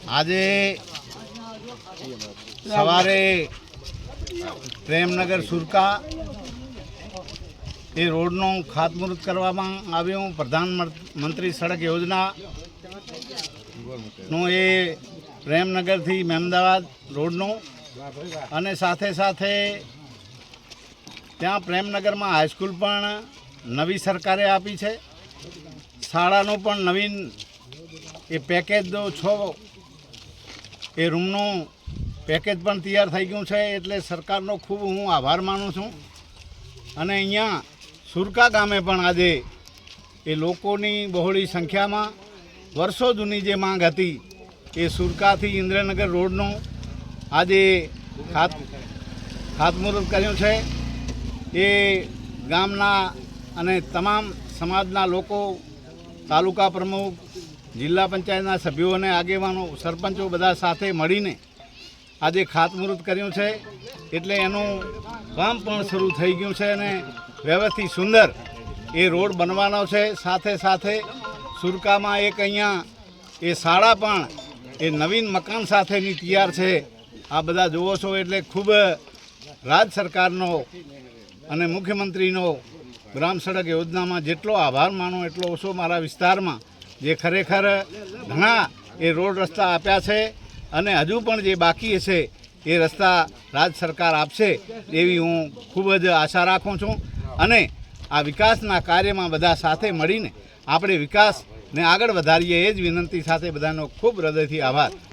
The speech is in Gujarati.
આજે સવારે પ્રેમનગર સુરકા એ રોડનું ખાતમુહૂર્ત કરવામાં આવ્યું. પ્રધાનમંત્રી સડક યોજનાનું એ પ્રેમનગરથી મહેમદાવાદ રોડનું, અને સાથે સાથે ત્યાં પ્રેમનગરમાં હાઈસ્કૂલ પણ નવી સરકારે આપી છે. શાળાનું પણ નવીન એ પેકેજ 6 એ રૂમનું પેકેજ પણ તૈયાર થઈ ગયું છે. એટલે સરકારનો ખૂબ હું આભાર માનું છું. અને અહીંયા સુરકા ગામે પણ આજે એ લોકોની બહોળી સંખ્યામાં વર્ષો જૂની જે માંગ હતી એ સુરકાથી ઇન્દ્રનગર રોડનું આજે ખાતમુહૂર્ત કર્યું છે. એ ગામના અને તમામ સમાજના લોકો, તાલુકા પ્રમુખ, જિલ્લા પંચાયતના સભ્યો અને આગેવાનો, સરપંચો બધા સાથે મળીને આજે ખાતમુહૂર્ત કર્યું છે. એટલે એનું કામ પણ શરૂ થઈ ગયું છે અને વ્યવસ્થિત સુંદર એ રોડ બનવાનો છે. સાથે સાથે સુરકામાં એક અહીંયા એ શાળા પણ એ નવીન મકાન સાથેની તૈયાર છે. આ બધા જુઓ છો એટલે ખૂબ રાજ્ય સરકારનો અને મુખ્યમંત્રીનો ગ્રામ સડક યોજનામાં જેટલો આભાર માનો એટલો ઓછો મારા વિસ્તારમાં, જે ખરેખર ઘણા એ રોડ રસ્તા આપ્યા છે અને હજુ પણ જે બાકી છે એ રસ્તા રાજ્ય સરકાર આપશે એવી હું ખૂબ જ આશા રાખું છું. અને આ વિકાસના કાર્યમાં બધા સાથે મળીને આપણે વિકાસને આગળ વધારીએ એ જ વિનંતી સાથે બધાનો ખૂબ હૃદયથી આભાર.